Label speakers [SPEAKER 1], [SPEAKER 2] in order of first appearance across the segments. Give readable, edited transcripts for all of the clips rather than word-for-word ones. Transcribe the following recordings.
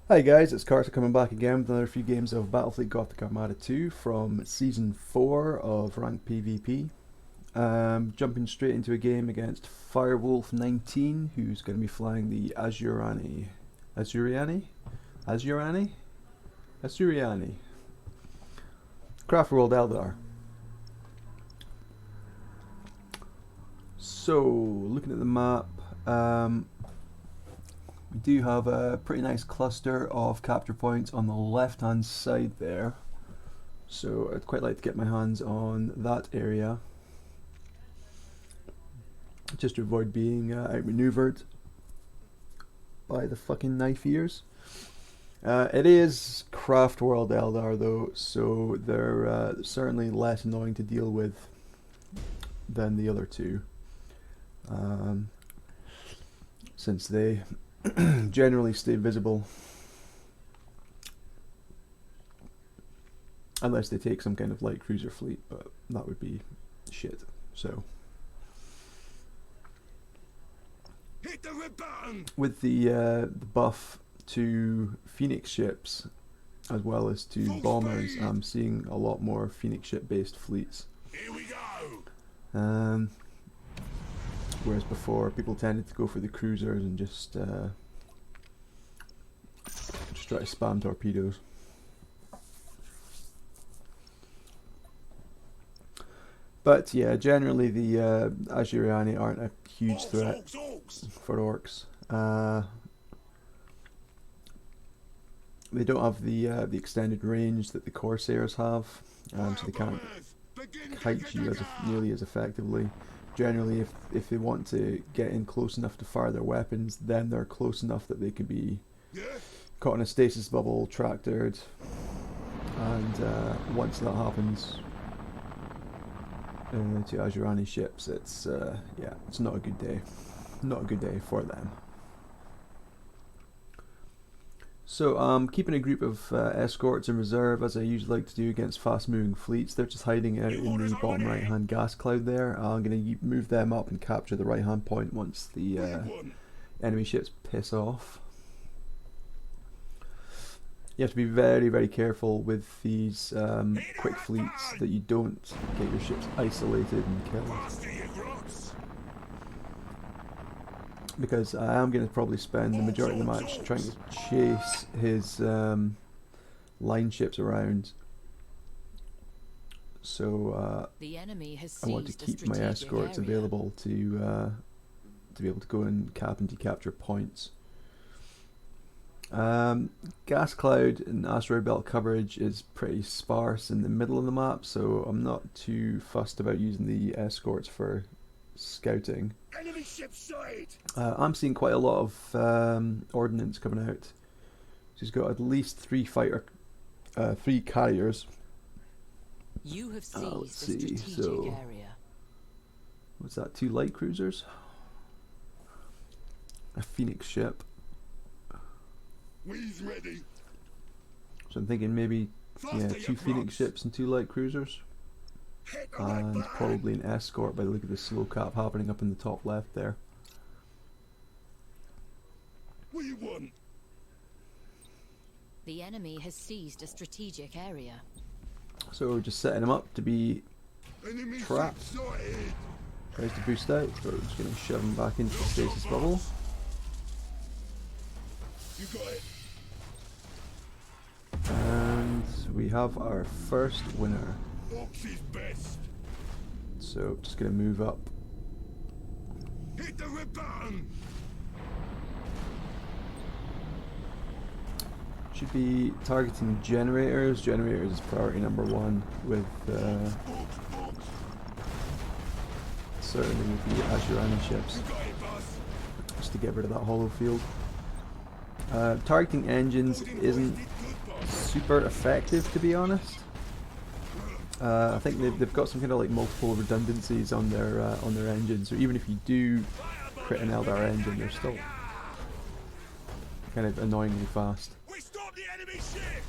[SPEAKER 1] Hi guys, it's Carcer coming back again with another few games of Battlefleet Gothic Armada 2 from Season 4 of Ranked PvP. Jumping straight into a game against Firewolf19, who's going to be flying the Azuriani? Craft World Eldar. So, looking at the map, we do have a pretty nice cluster of capture points on the left hand side there, so I'd quite like to get my hands on that area just to avoid being outmaneuvered by the fucking knife ears. It is Craft World Eldar though, so they're certainly less annoying to deal with than the other two, since they generally stay visible unless they take some kind of light cruiser fleet, but that would be shit. So with the buff to Phoenix ships as well as to bombers, I'm seeing a lot more Phoenix ship based fleets.
[SPEAKER 2] Here we go.
[SPEAKER 1] Whereas before people tended to go for the cruisers and just try to spam torpedoes. But yeah, generally the Azuriani aren't a huge threat for orcs. They don't have the extended range that the Corsairs have, so they can't kite you nearly as effectively. Generally, if they want to get in close enough to fire their weapons, then they're close enough that they can be caught in a stasis bubble, tractored, and once that happens to Azurani ships, it's it's not a good day. Not a good day for them. So I'm keeping a group of escorts in reserve, as I usually like to do against fast-moving fleets. They're just hiding out in the bottom right-hand gas cloud there. I'm going to move them up and capture the right-hand point once the enemy ships piss off. You have to be very, very careful with these quick fleets that you don't get your ships isolated and killed, because I am going to probably spend the majority of the match trying to chase his line ships around. So I want to keep my escorts available to be able to go and cap and decapture points. Gas cloud and asteroid belt coverage is pretty sparse in the middle of the map, so I'm not too fussed about using the escorts for scouting.
[SPEAKER 2] Enemy ship sight.
[SPEAKER 1] I'm seeing quite a lot of ordnance coming out. She's got at least three carriers.
[SPEAKER 3] You have seized
[SPEAKER 1] let's see. So,
[SPEAKER 3] area.
[SPEAKER 1] what's that? 2 light cruisers, a Phoenix ship.
[SPEAKER 2] We's ready.
[SPEAKER 1] So I'm thinking maybe 2 Phoenix ships and 2 light cruisers. And probably an escort by the look of the slow cap happening up in the top left there.
[SPEAKER 2] What do you want?
[SPEAKER 3] The enemy has seized a strategic area.
[SPEAKER 1] So we're just setting them up to be
[SPEAKER 2] Enemy
[SPEAKER 1] trapped.
[SPEAKER 2] ship sighted.
[SPEAKER 1] Tries to boost out, so we're just going to shove them back into the stasis bubble.
[SPEAKER 2] You got it.
[SPEAKER 1] And we have our first winner.
[SPEAKER 2] Ox is best.
[SPEAKER 1] So just going to move up.
[SPEAKER 2] Hit the red button.
[SPEAKER 1] Should be targeting generators. Generators is priority number 1 with certainly with the Azurani ships,
[SPEAKER 2] You got it, boss.
[SPEAKER 1] just to get rid of that hollow field. Targeting engines isn't super effective, to be honest. I think they've got some kind of like multiple redundancies on their engine, so even if you do crit an Eldar engine, they're still kind of annoyingly fast.
[SPEAKER 2] We stopped the enemy ship.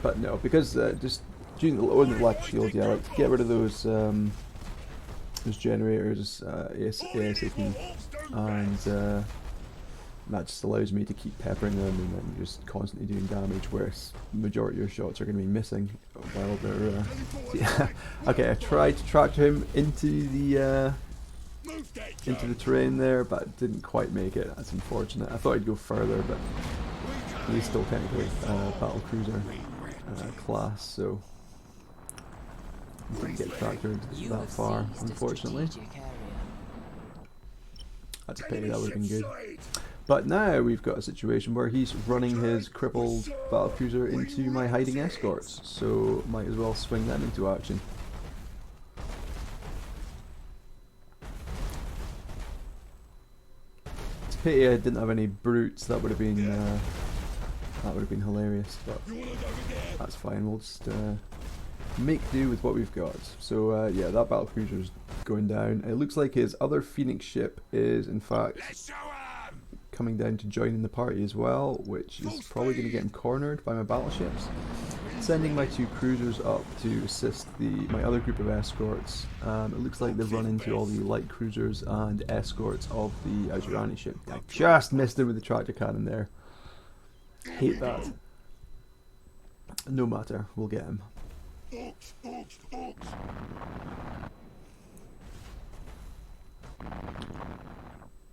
[SPEAKER 1] But no, because just using the electric shield, yeah, I like to get rid of those generators ASAP, and that just allows me to keep peppering them and then just constantly doing damage, whereas the majority of your shots are going to be missing while they're yeah. Okay, I tried to tractor him into the terrain there, but didn't quite make it. That's unfortunate. I thought I'd go further, but he's still technically battle cruiser class, so didn't get tractor into that far, unfortunately. That's a pity, that would have been good. But now we've got a situation where he's running his crippled battlecruiser into my hiding escorts, so might as well swing them into action. It's a pity I didn't have any brutes. That would have been hilarious, but that's fine. We'll just make do with what we've got. So yeah, that battlecruiser is going down. It looks like his other Phoenix ship is in fact coming down to join in the party as well, which is probably going to get him cornered by my battleships. Sending my 2 cruisers up to assist my other group of escorts. It looks like they've run into all the light cruisers and escorts of the Azurani ship. I just missed him with the tractor cannon there. Hate that. No matter, we'll get him.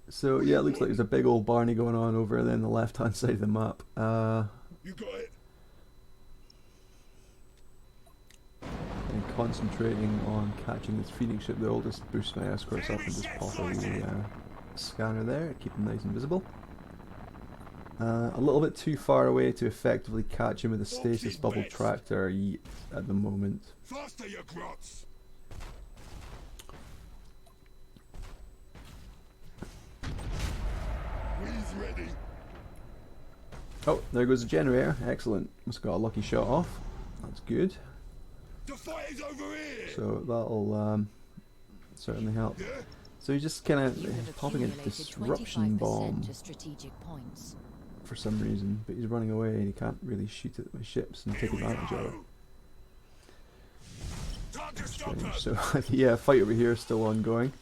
[SPEAKER 1] So yeah, it looks like there's a big old Barney going on over there on the left hand side of the map.
[SPEAKER 2] You got it.
[SPEAKER 1] And concentrating on catching this Phoenix ship, they'll just boost my escorts up and just pop a wee scanner there, keep them nice and visible. A little bit too far away to effectively catch him with a stasis bubble tractor at the moment.
[SPEAKER 2] Faster, you grots. We's ready.
[SPEAKER 1] Oh, there goes the generator. Excellent. Must have got a lucky shot off. That's good.
[SPEAKER 2] The fight is over here.
[SPEAKER 1] So that'll certainly help.
[SPEAKER 2] Yeah?
[SPEAKER 1] So he's just kind of popping a disruption bomb for some reason, but he's running away and he can't really shoot at my ships and take advantage of it. Strange. So yeah, fight over here is still ongoing.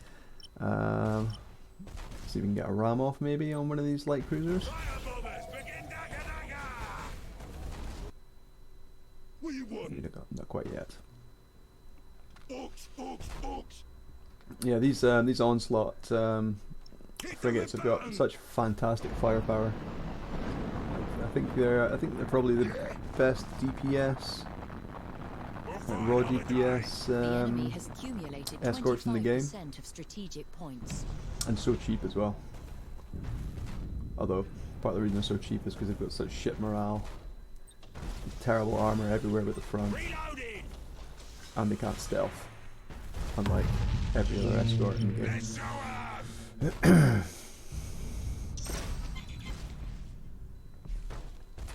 [SPEAKER 1] See if we can get a ram off maybe on one of these light cruisers.
[SPEAKER 2] What you want?
[SPEAKER 1] Not quite yet.
[SPEAKER 2] Oaks, oaks, oaks.
[SPEAKER 1] Yeah, these onslaught frigates have got such fantastic firepower. I think they're probably the best DPS, raw DPS escorts in the game, and so cheap as well. Although part of the reason they're so cheap is because they've got such shit morale, terrible armor everywhere but the front, and they can't stealth, unlike every other escort in the game.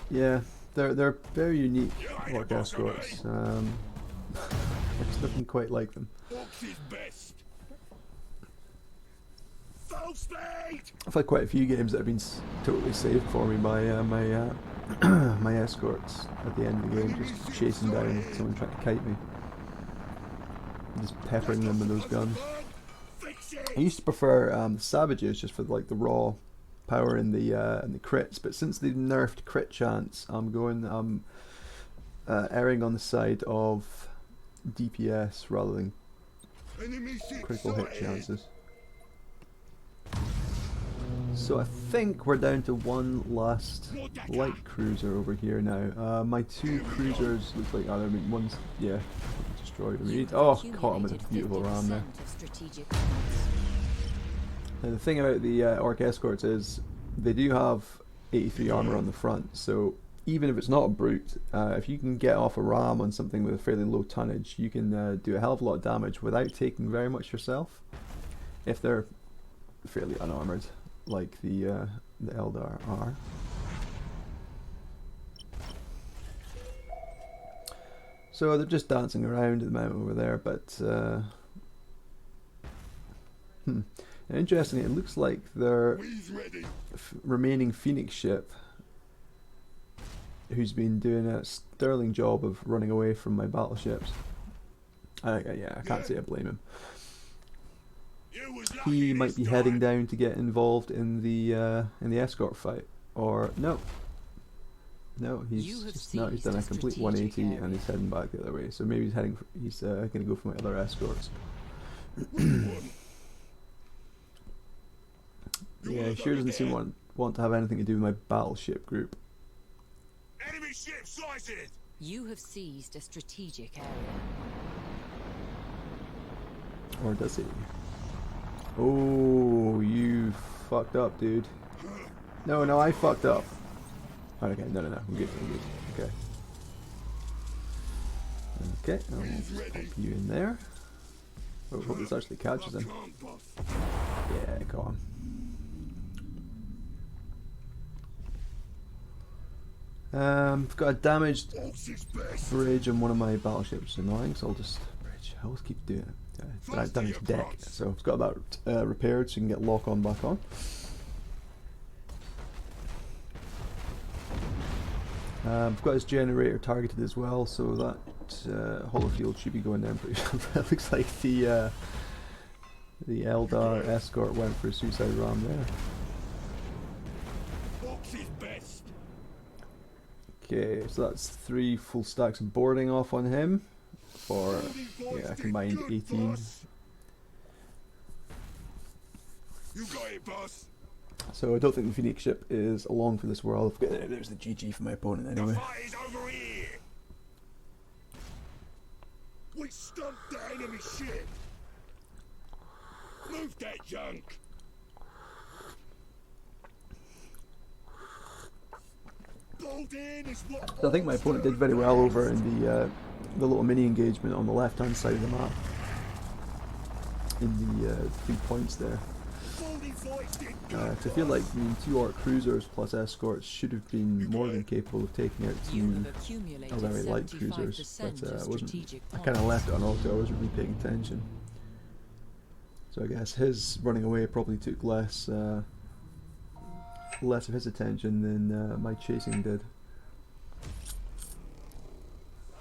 [SPEAKER 1] Yeah, they're very unique orc escorts. I just didn't quite like them. I've had quite a few games that have been totally saved for me by my escorts at the end of the game, just chasing down someone trying to kite me, just peppering them with those guns. I used to prefer the savages just for like the raw power in the crits, but since they've nerfed crit chance, I'm erring on the side of DPS rather than critical hit chances. So I think we're down to one last light cruiser over here now. My 2 cruisers look like one's destroyed. Oh, caught him with a beautiful ram there. Now the thing about the orc escorts is they do have 83 armor on the front, so even if it's not a brute, if you can get off a ram on something with a fairly low tonnage, you can do a hell of a lot of damage without taking very much yourself, if they're fairly unarmored, like the Eldar are. So they're just dancing around at the moment over there, but interestingly, it looks like their remaining Phoenix ship, who's been doing a sterling job of running away from my battleships. Yeah, I can't say I blame him.
[SPEAKER 2] You was lucky
[SPEAKER 1] he might
[SPEAKER 2] this
[SPEAKER 1] be
[SPEAKER 2] time.
[SPEAKER 1] heading down to get involved in the escort fight. Or no, he's
[SPEAKER 3] You have
[SPEAKER 1] just no, he's
[SPEAKER 3] seized
[SPEAKER 1] done
[SPEAKER 3] a
[SPEAKER 1] a complete
[SPEAKER 3] strategic
[SPEAKER 1] 180 and
[SPEAKER 3] area.
[SPEAKER 1] he's heading back the other way. So maybe he's heading. He's going to go for my other escorts.
[SPEAKER 2] What do you want? You
[SPEAKER 1] Yeah,
[SPEAKER 2] wanna
[SPEAKER 1] he
[SPEAKER 2] go
[SPEAKER 1] sure
[SPEAKER 2] in
[SPEAKER 1] doesn't seem
[SPEAKER 2] there?
[SPEAKER 1] want to have anything to do with my battleship group.
[SPEAKER 2] Enemy ship sighted.
[SPEAKER 3] You have seized a strategic area.
[SPEAKER 1] Or does he? Oh, you fucked up, dude. No, I fucked up. Okay, no, I'm good, Okay. Okay, I'll just pop you in there. Oh, hope this actually catches him.
[SPEAKER 2] Can't, boss.
[SPEAKER 1] Yeah, come on. I've got a damaged
[SPEAKER 2] Orcs is best.
[SPEAKER 1] bridge on one of my battleships, which is annoying, so I'll just... Bridge, I always keep doing it. Damaged deck, so I've got that repaired so you can get lock on back on. I've got his generator targeted as well, so that holofield should be going down pretty soon. It looks like the Eldar escort went for a suicide ram there.
[SPEAKER 2] Orcs is best.
[SPEAKER 1] Okay, so that's 3 full stacks of boarding off on him for
[SPEAKER 2] Boarding
[SPEAKER 1] a
[SPEAKER 2] boys
[SPEAKER 1] combined
[SPEAKER 2] did good,
[SPEAKER 1] 18.
[SPEAKER 2] boss. You got it, boss.
[SPEAKER 1] So I don't think the Phoenix ship is along for this world. There's the GG for my opponent
[SPEAKER 2] The
[SPEAKER 1] anyway.
[SPEAKER 2] fight is over here. We stumped the enemy ship. Move that junk. Bolt in is what.
[SPEAKER 1] So I think my opponent did very well over in the little mini engagement on the left hand side of the map. In the 3 points there. 'Cause I feel like 2 Orc cruisers plus escorts should have been more than capable of taking out
[SPEAKER 3] You
[SPEAKER 1] 2
[SPEAKER 3] have accumulated
[SPEAKER 1] very light cruisers,
[SPEAKER 3] 75%
[SPEAKER 1] but
[SPEAKER 3] of
[SPEAKER 1] I wasn't.
[SPEAKER 3] strategic
[SPEAKER 1] I kind of
[SPEAKER 3] points.
[SPEAKER 1] left it on auto. I wasn't really paying attention. So I guess his running away probably took less of his attention than my chasing did.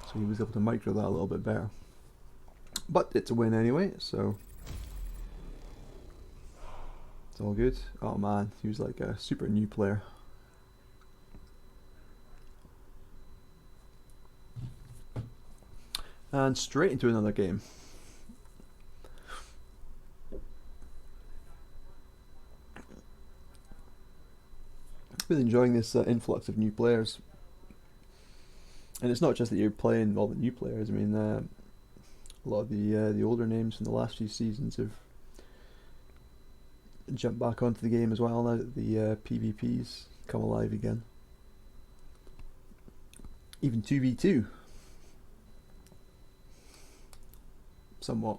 [SPEAKER 1] So he was able to micro that a little bit better. But it's a win anyway, so it's all good. Oh man, he was like a super new player. And straight into another game. Really enjoying this influx of new players. And it's not just that you're playing all the new players. I mean, a lot of the older names from the last few seasons have jumped back onto the game as well now that the PvPs come alive again. Even 2v2. Somewhat.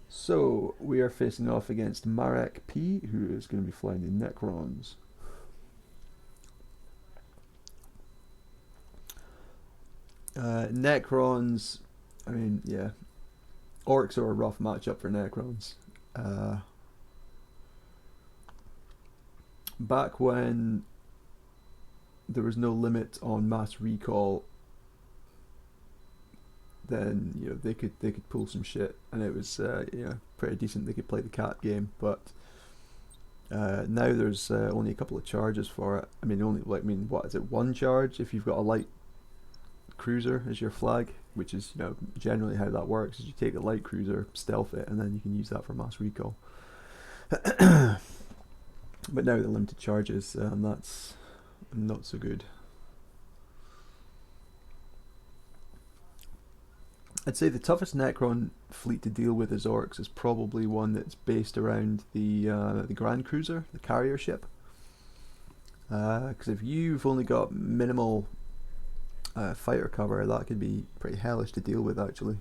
[SPEAKER 1] So we are facing off against Marek P, who is going to be flying the Necrons. Necrons, I mean, yeah, Orcs are a rough matchup for Necrons. Back when there was no limit on mass recall, then they could pull some shit, and it was pretty decent. They could play the cat game, but now there's only a couple of charges for it. I mean, what is it? 1 charge if you've got a light cruiser as your flag, which is generally how that works. Is you take a light cruiser, stealth it, and then you can use that for mass recall. But now the limited charges, and that's not so good. I'd say the toughest Necron fleet to deal with as Orcs is probably one that's based around the Grand Cruiser, the carrier ship. Because if you've only got minimal fighter cover, that could be pretty hellish to deal with actually.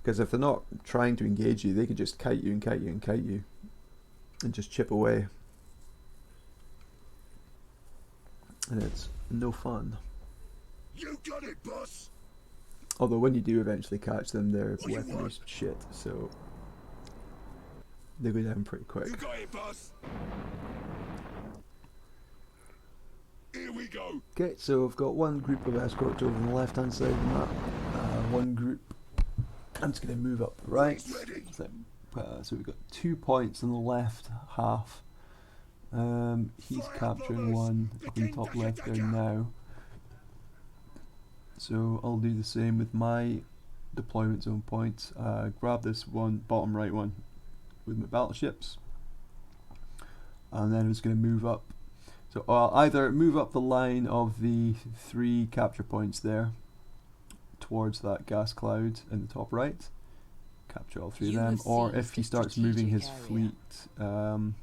[SPEAKER 1] Because if they're not trying to engage you, they could just kite you and kite you and kite you, and just chip away. And it's no fun.
[SPEAKER 2] You got it, boss.
[SPEAKER 1] Although when you do eventually catch them, their weaponry's shit, so they go down pretty quick.
[SPEAKER 2] You got it, boss. Here we go.
[SPEAKER 1] Okay, so I've got one group of escorts over on the left hand side of the map, one group I'm just going to move up the right. So we've got 2 points in the left half. He's capturing one up in the top left there now. So I'll do the same with my deployment zone points. Grab this one, bottom right one, with my battleships. And then I'm just going to move up. So I'll either move up the line of the 3 capture points there towards that gas cloud in the top right, capture all 3 of them, or if he starts moving his fleet in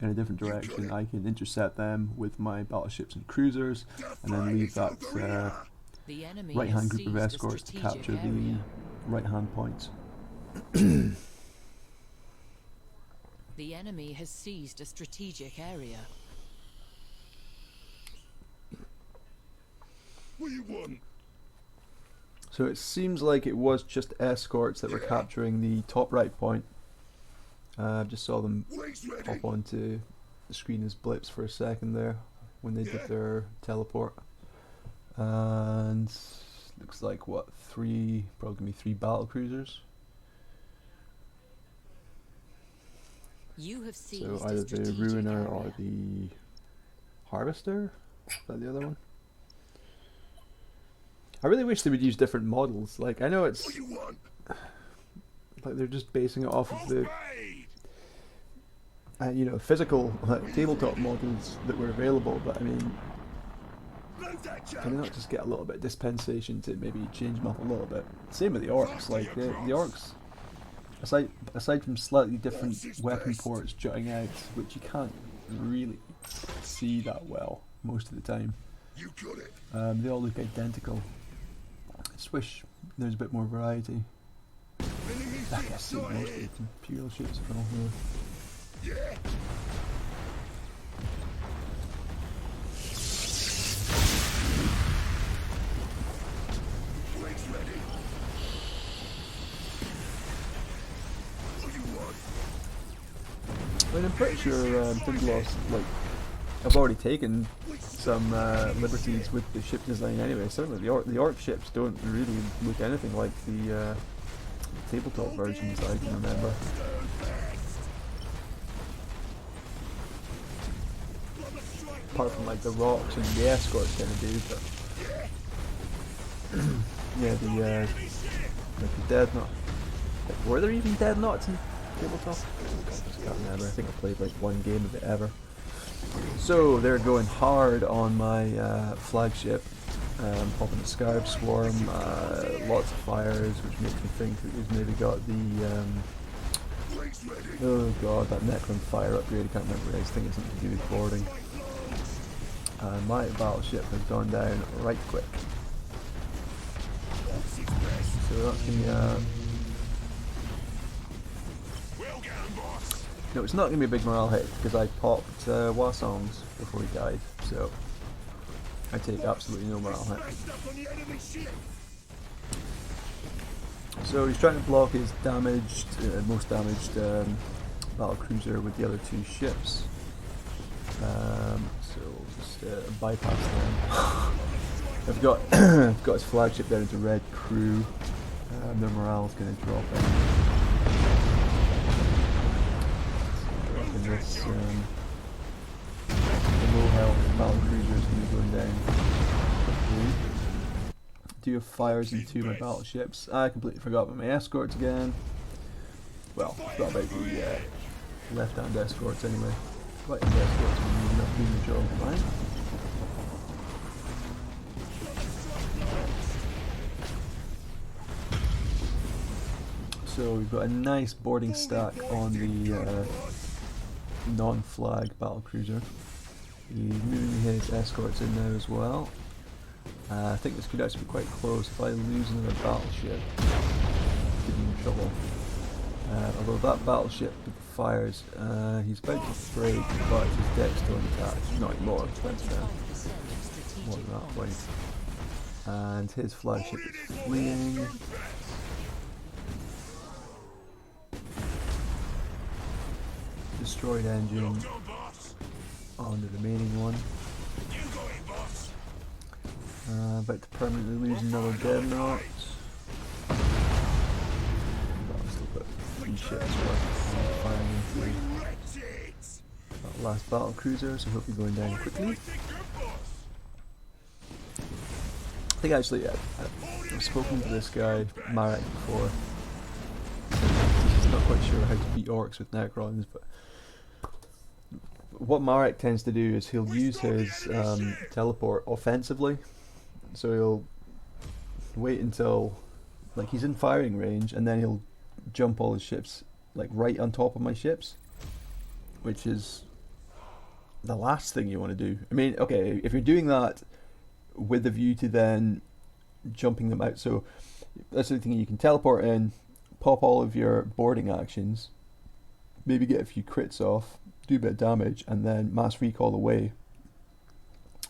[SPEAKER 1] a different direction, I can intercept them with my battleships and cruisers, and then leave that right hand group of escorts to capture the right hand points.
[SPEAKER 3] The enemy has seized a strategic area.
[SPEAKER 2] What do you want?
[SPEAKER 1] So it seems like it was just escorts that were capturing the top right point. I just saw them pop onto the screen as blips for a second there when they did their teleport. And looks like what, probably gonna be 3 battle cruisers.
[SPEAKER 3] You have seized
[SPEAKER 1] So
[SPEAKER 3] a
[SPEAKER 1] either the
[SPEAKER 3] strategic
[SPEAKER 1] Ruiner
[SPEAKER 3] area.
[SPEAKER 1] or the Harvester. Is that the other one? I really wish they would use different models. Like, I know it's
[SPEAKER 2] What do you want?
[SPEAKER 1] like they're just basing it off of the you know, physical tabletop models that were available, but I mean,
[SPEAKER 2] Load that
[SPEAKER 1] can they not just get a little bit of dispensation to maybe change them up a little bit? Same with the orcs. Like the orcs, aside from slightly different weapon ports jutting out, which you can't really see that well most of the time,
[SPEAKER 2] You got it.
[SPEAKER 1] they all look identical. I just wish there's a bit more variety. I guess see most of the Imperial ships are all here.
[SPEAKER 2] Yeah. Wings ready. What do you want?
[SPEAKER 1] I mean, I'm pretty sure Tindelos, like, I've already taken some liberties with the ship design anyway. Certainly the orc ships don't really look anything like the tabletop versions that I can remember. Apart from like the rocks and the escorts kind of do, but yeah, like the dead knot. Like, were there even dead knots in tabletop? I just can't remember. I think I played like 1 game of it ever. So they're going hard on my flagship, popping the Scarab Swarm, lots of fires, which makes me think that he's maybe got the oh god, that Necron fire upgrade. I can't remember. I think it's something to do with boarding. My battleship has gone down right quick. So that's going to be no, it's not going to be a big morale hit because I popped Wasongs before he died, so I take absolutely no morale hit. So he's trying to block his damaged, most damaged battle cruiser with the other 2 ships. So we'll just bypass them. I've got got his flagship down into red crew. Their morale's going to drop in. Dropping this the low health battle cruiser is going to be going down quickly. Do have fires in 2 of my battleships. I completely forgot about my escorts again. Well, forgot about the left-hand escorts anyway. Right-hand escorts will not do the job fine. So we've got a nice boarding stack on the non-flag battlecruiser. He's moving his escorts in now as well. I think this could actually be quite close. If I lose another battleship, give him trouble. Although that battleship with the fires, he's about to break, but his deck's still attached. Not anymore, but more than that point. And his flagship is fleeing. Destroyed engine on the remaining one. About to permanently lose another dead knot. these ships were firing into
[SPEAKER 2] Wretched!
[SPEAKER 1] that last battle cruiser, so he'll be going down quickly. I think actually I've spoken to this guy, Marek, before. He's not quite sure how to beat orcs with Necrons, but what Marek tends to do is he'll use his teleport offensively. So he'll wait until like he's in firing range, and then he'll jump all his ships like right on top of my ships, which is the last thing you want to do. I mean, okay, if you're doing that with a view to then jumping them out, so that's the thing, you can teleport in, pop all of your boarding actions, maybe get a few crits off, do a bit of damage, and then mass recall away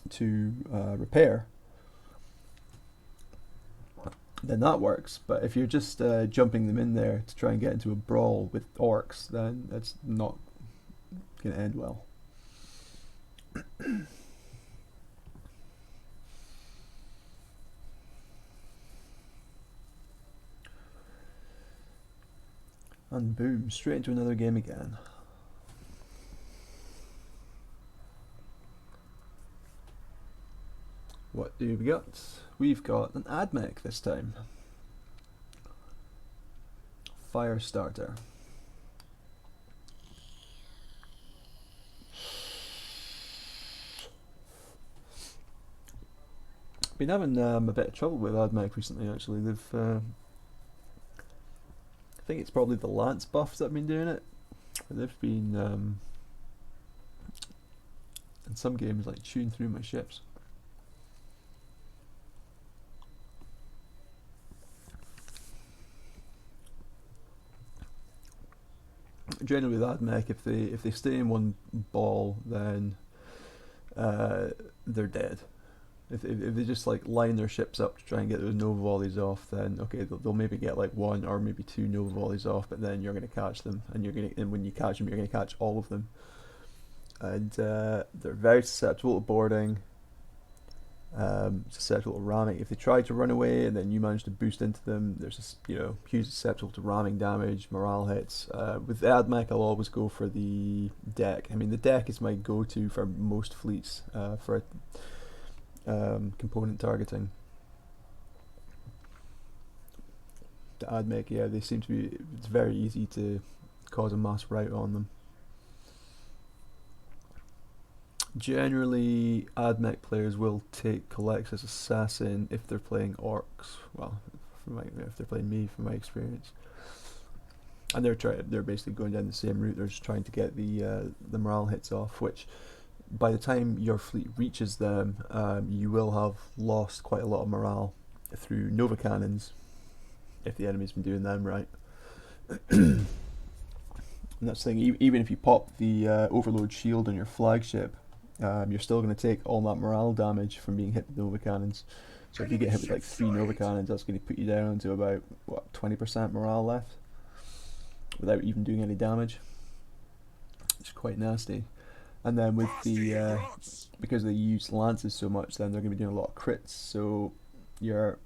[SPEAKER 1] to repair. Then that works. But if you're just jumping them in there to try and get into a brawl with orcs, then that's not going to end well. And boom, straight into another game again. What do we got? We've got an Admech this time. Fire starter. Been having a bit of trouble with Admech recently, actually. They've I think it's probably the Lance buffs that have been doing it. They've been in some games like chewing through my ships. Generally with Admech, if they stay in one ball, then they're dead. If they just like line their ships up to try and get those Nova volleys off, then okay, they'll maybe get like one or maybe two Nova volleys off, but then you're going to catch them, and when you catch them, you're going to catch all of them. And they're very susceptible to boarding, susceptible to ramming. If they try to run away and then you manage to boost into them, there's this, huge susceptible to ramming damage, morale hits. With Admech, I'll always go for the deck. I mean, the deck is my go-to for most fleets for component targeting. The Admech, yeah, they seem to be. It's very easy to cause a mass rout on them. Generally, Admech players will take Colexus Assassin if they're playing orcs. Well, if they're playing me, from my experience, and they're basically going down the same route. They're just trying to get the morale hits off, which by the time your fleet reaches them, you will have lost quite a lot of morale through Nova Cannons, if the enemy's been doing them right. And that's the thing, even if you pop the Overload Shield on your flagship, you're still going to take all that morale damage from being hit with Nova Cannons. So if you get hit with like 3 Nova Cannons, that's going to put you down to about, 20% morale left, without even doing any damage. It's quite nasty. And then with the because they use lances so much, then they're going to be doing a lot of crits. So you're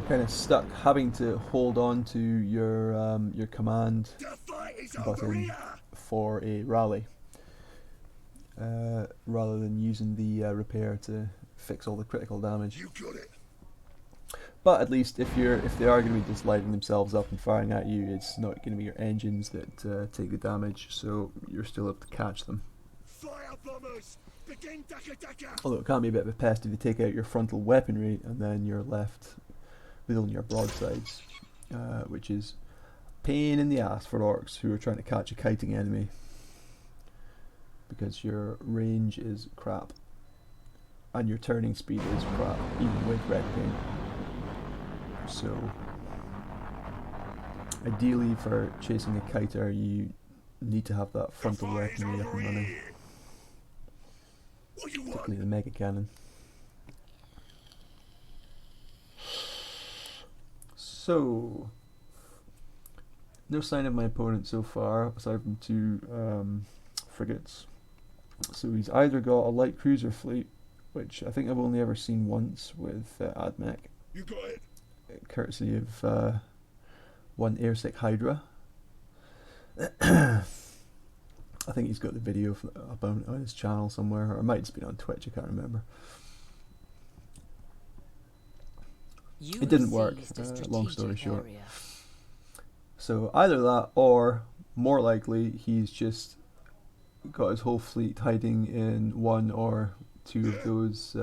[SPEAKER 1] kind of stuck having to hold on to your command button for a rally, rather than using the repair to fix all the critical damage.
[SPEAKER 2] You got it.
[SPEAKER 1] But at least if they are going to be just lighting themselves up and firing at you, it's not going to be your engines that take the damage, so you're still able to catch them.
[SPEAKER 2] Fire bombers! Begin Daka!
[SPEAKER 1] Although it can be a bit of a pest if you take out your frontal weaponry and then you're left with only your broadsides, which is a pain in the ass for orcs who are trying to catch a kiting enemy, because your range is crap and your turning speed is crap, even with red paint. So ideally for chasing a kiter, you need to have that frontal weaponry up and running, particularly the mega cannon. So no sign of my opponent so far, aside from 2 frigates. So he's either got a light cruiser fleet, which I think I've only ever seen once with Admech,
[SPEAKER 2] You got it.
[SPEAKER 1] courtesy of one airsick Hydra. I think he's got the video up on his channel somewhere, or it might just be on Twitch, I can't remember. It didn't work, long story short. So either that, or more likely he's just got his whole fleet hiding in one or two of those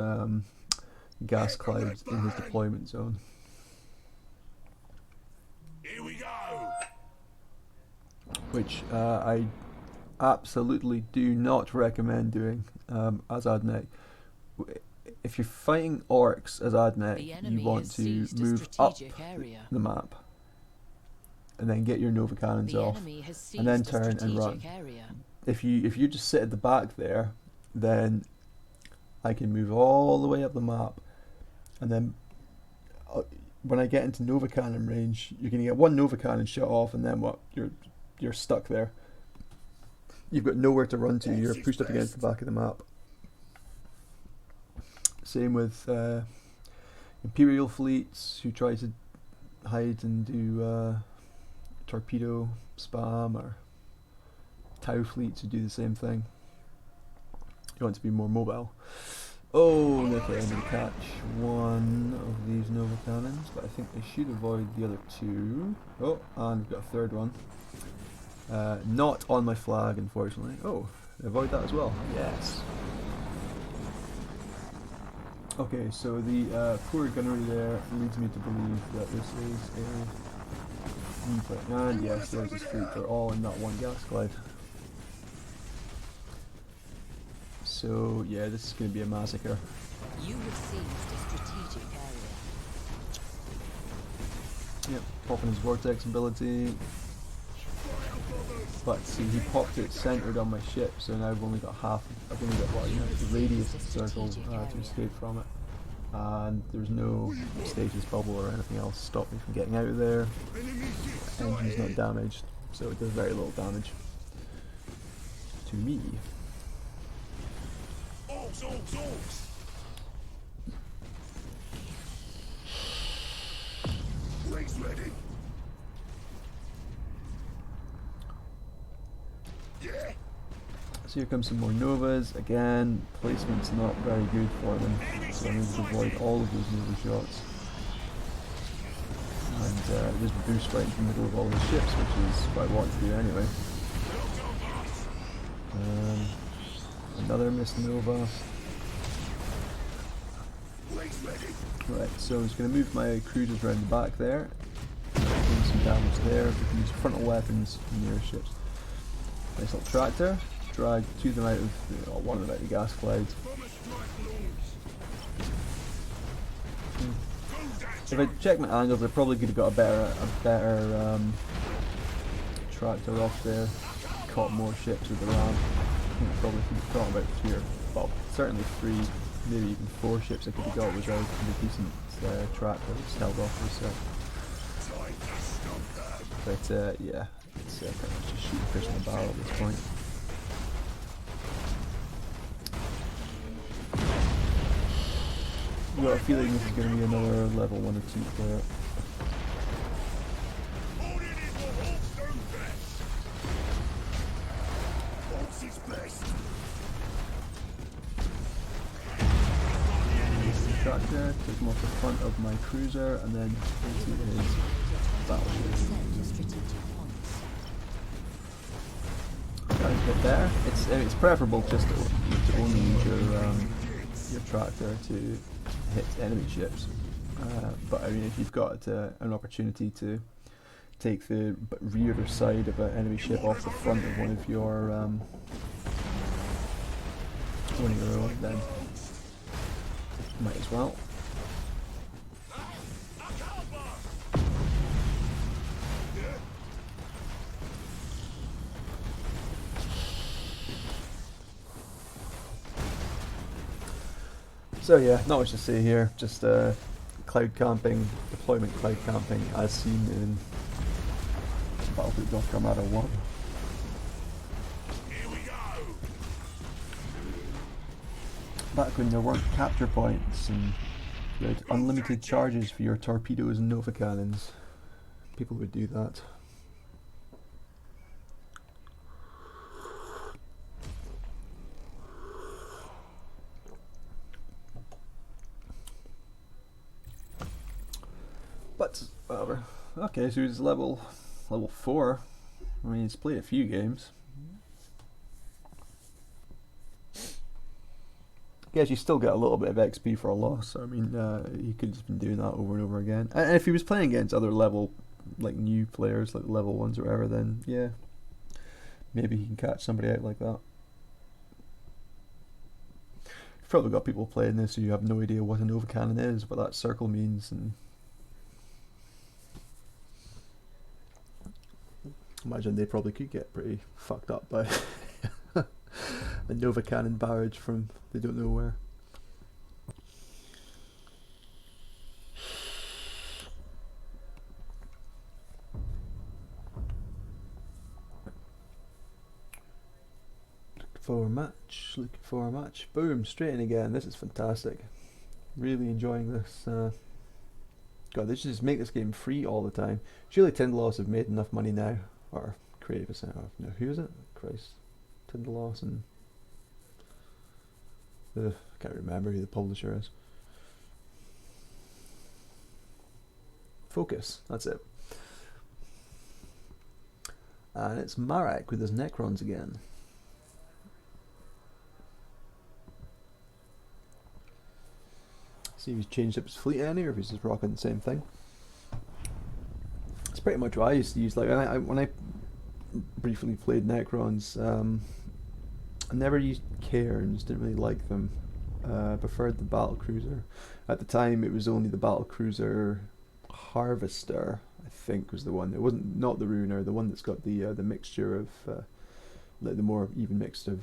[SPEAKER 1] gas clouds in his deployment zone.
[SPEAKER 2] Here we go.
[SPEAKER 1] Which I absolutely do not recommend doing as Admech. If you're fighting orcs as Admech, you want to move up the map and then get your Nova cannons off and then turn and run. If you just sit at the back there, then I can move all the way up the map, and then when I get into Nova cannon range, you're going to get one Nova cannon shot off, and then what? You're stuck there. You've got nowhere to run to. You're pushed up against the back of the map. Same with Imperial fleets who try to hide and do torpedo spam, or Tau fleets who do the same thing. You want to be more mobile. Oh, okay, I'm going to catch one of these Nova cannons, but I think I should avoid the other two. Oh, and we've got a third one. Not on my flag, unfortunately. Oh, avoid that as well. Yes. Okay, so the poor gunnery there leads me to believe that this is a new fleet. And yes, there's his fleet. They're all in that one gas cloud. So yeah, this is going to be a massacre.
[SPEAKER 3] You have seized a strategic area.
[SPEAKER 1] Yep, popping his vortex ability. But see, he popped it centered on my ship, so now I've only got half. I've only got the radius of the circle to escape from it, and there's no stasis bubble or anything else to stop me from getting out of there. Engine's not damaged, so it does very little damage to me.
[SPEAKER 2] Orcs. Rigs ready. Yeah.
[SPEAKER 1] So here comes some more Novas. Again, placement's not very good for them, so I need to avoid all of those Nova shots. And there's a boost right in the middle of all the ships, which is what I want to do anyway. Another missed Nova. Right, so I'm just going to move my cruisers around the back there. Doing some damage there. We can use frontal weapons near ships. Nice little tractor. Drag two of them out of one of them out of the gas clouds. If I check my angles, I probably could have got a better tractor off there. Caught more ships with the ram. I think I probably could have caught about 2 or, well, certainly 3, maybe even 4 ships I could have got without a decent tractor that's held off for a sec. But yeah, it's pretty much just shooting fish in the barrel at this point. I've got a feeling this is going to be another level 1 or 2 player. Tractor, take him off the front of my cruiser, and then into his battleship. That's a bit better. It's preferable just to only use your tractor to hit enemy ships. But I mean, if you've got an opportunity to take the rear side of an enemy ship off the front of one of your own, then might as well. So yeah, not much to say here, just cloud camping, deployment cloud camping as seen in Battlefield Armada 1. Back when there weren't capture points and you had unlimited charges for your torpedoes and Nova cannons. people would do that. But whatever. Okay, so he's level 4. I mean, he's played a few games. I guess you still get a little bit of XP for a loss. I mean, he could have just been doing that over and over again. And if he was playing against other level, like new players, like level 1s or whatever, then yeah, maybe he can catch somebody out like that. You've probably got people playing this who have no idea what a Nova Cannon is, what that circle means, and imagine they probably could get pretty fucked up by a Nova Cannon barrage from they don't know where. Looking for a match. Boom, straight in again. This is fantastic. Really enjoying this. God, they should just make this game free all the time. Surely Tindalos have made enough money now. Or Creative Assembly. No, who is it? Christ. Tindalos and I can't remember who the publisher is. Focus, that's it. And it's Marek with his Necrons again. See if he's changed up his fleet any, or if he's just rocking the same thing. It's pretty much what I used to use. Like when I briefly played Necrons, I never used Cairns, didn't really like them. Preferred the battlecruiser. At the time, it was only the battlecruiser Harvester, I think, was the one. It wasn't not the Ruiner, the one that's got the mixture of like the more even mix of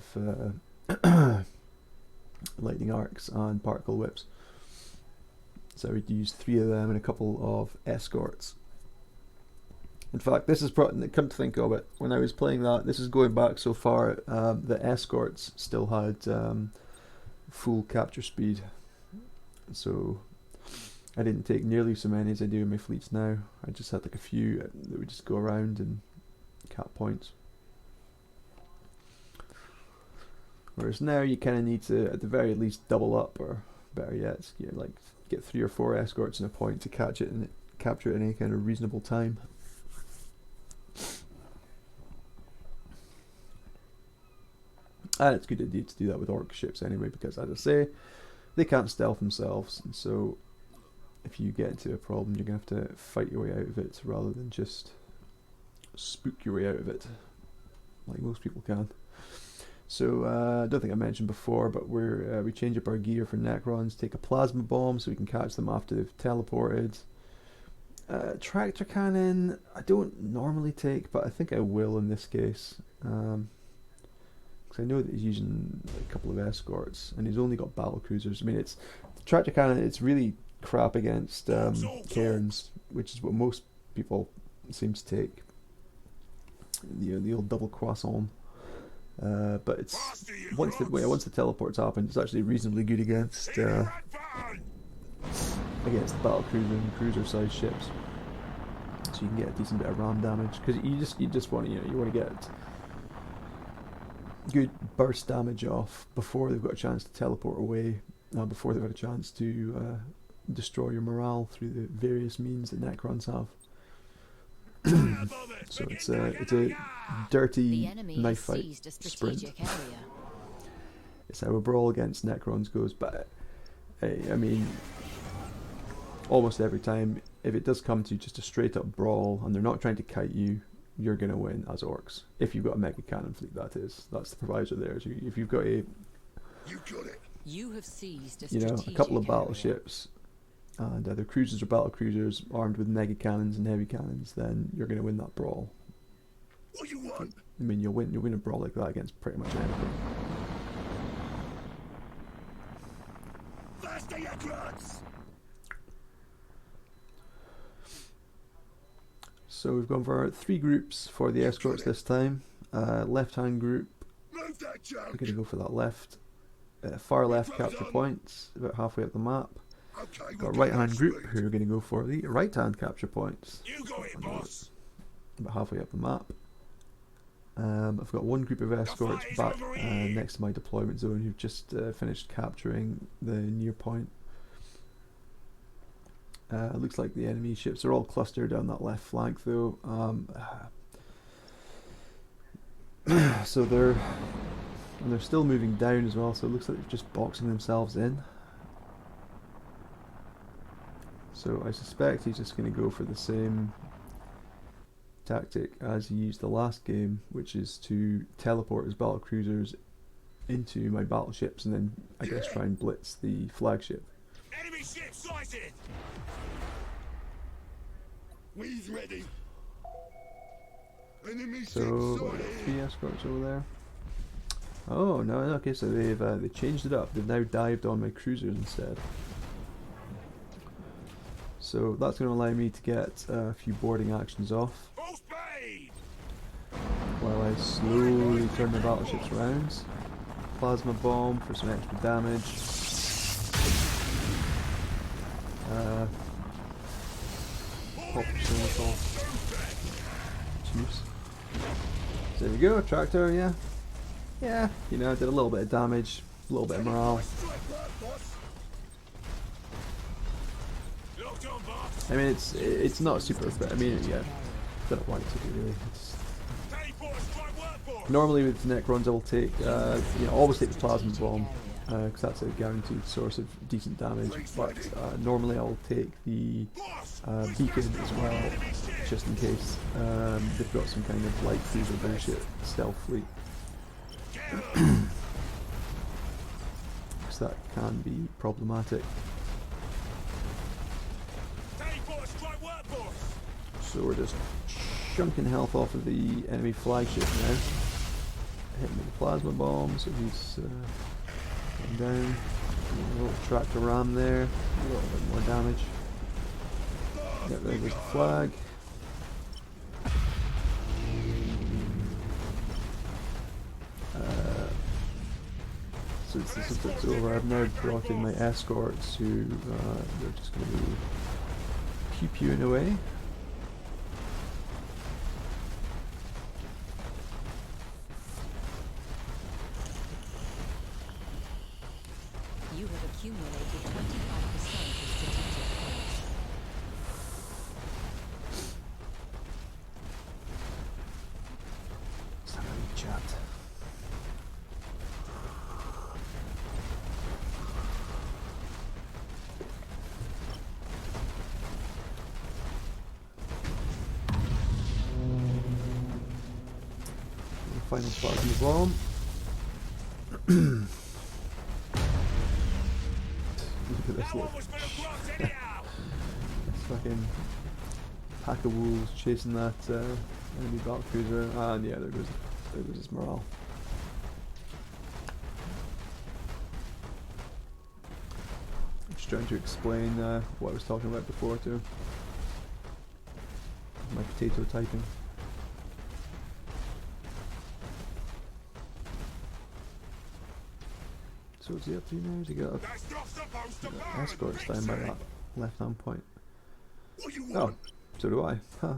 [SPEAKER 1] lightning arcs and particle whips. So we'd use 3 of them and a couple of escorts. In fact, this is come to think of it, when I was playing that, this is going back so far, the escorts still had full capture speed. So I didn't take nearly so many as I do in my fleets now. I just had like a few that would just go around and cap points. Whereas now you kind of need to, at the very least, double up, or better yet, like get 3 or 4 escorts in a point to catch it and capture it in any kind of reasonable time. And it's a good idea to do that with orc ships anyway, because as I say, they can't stealth themselves, and so if you get into a problem, you're going to have to fight your way out of it rather than just spook your way out of it, like most people can. So I don't think I mentioned before, but we change up our gear for Necrons, take a plasma bomb so we can catch them after they've teleported. Tractor cannon, I don't normally take, but I think I will in this case. Because I know that he's using a couple of escorts, and he's only got battle cruisers. I mean, it's the tractor cannon. It's really crap against cairns, which is what most people seem to take. The old double croissant. But it's once the teleports happen, it's actually reasonably good against the battle cruiser and cruiser sized ships. So you can get a decent bit of ram damage, because you just want to you want to get good burst damage off before they've got a chance to teleport away, before they've had a chance to destroy your morale through the various means that Necrons have. So it's a dirty knife fight sprint. It's how a brawl against Necrons goes, but I mean, almost every time, if it does come to just a straight up brawl and they're not trying to kite you, you're going to win as orcs. If you've got a mega cannon fleet, that's the proviso there. So if you've got
[SPEAKER 3] you have seized
[SPEAKER 1] a couple of battleships and either cruisers or battle cruisers armed with mega cannons and heavy cannons, then you're going to win that brawl.
[SPEAKER 2] What you want?
[SPEAKER 1] I mean, you'll win a brawl like that against pretty much anything.
[SPEAKER 2] Faster, Necrons!
[SPEAKER 1] So we've gone for 3 groups for the escorts this time. Left-hand group,
[SPEAKER 2] Move that
[SPEAKER 1] we're going to go for that left. Far left capture points, about halfway up the map.
[SPEAKER 2] Okay,
[SPEAKER 1] Got a right-hand group who are going to go for the right-hand capture points.
[SPEAKER 2] You got it, boss.
[SPEAKER 1] About halfway up the map. I've got one group of escorts back next to my deployment zone who've just finished capturing the near point. Looks like the enemy ships are all clustered down that left flank though. So they're still moving down as well, so it looks like they're just boxing themselves in. So I suspect he's just going to go for the same tactic as he used the last game, which is to teleport his battlecruisers into my battleships and then I guess try and blitz the flagship.
[SPEAKER 2] Enemy ship sighted. We's ready. Enemy ship
[SPEAKER 1] So
[SPEAKER 2] sighted.
[SPEAKER 1] 3 escorts over there. Oh no, okay, so they've they changed it up. They've now dived on my cruisers instead. So that's going to allow me to get a few boarding actions off
[SPEAKER 2] Full speed.
[SPEAKER 1] while I slowly turn the battleships around. Plasma bomb for some extra damage. Pop cynical. Juice. So there we go, tractor, yeah. Yeah, you know, did a little bit of damage, a little bit of morale. I mean, it's not super, but I mean, yeah, don't know why it took it really. Normally with Necrons I will take, you know, always take the plasma bomb, because that's a guaranteed source of decent damage, but normally I will take the beacon as well, just in case they've got some kind of light cruiser bullshit stealth fleet. Because that can be problematic. So we're just chunking health off of the enemy flagship now. Hit him with the plasma bomb, so he's going down. A little tractor ram there, a little bit more damage. Yep, there goes the flag. So since it's over, I've now brought in my escorts who they're just going to be pew-pewing away.
[SPEAKER 3] You have accumulated 25% of strategic points.
[SPEAKER 1] Let's have a wee chat. Final plasma bomb. Look at this little this fucking pack of wolves chasing that enemy battlecruiser, and yeah, there goes his morale. I'm just trying to explain what I was talking about before too. My potato typing. So what's he up to now? Has he got escorts down by that left hand point? Oh, so do I. Huh.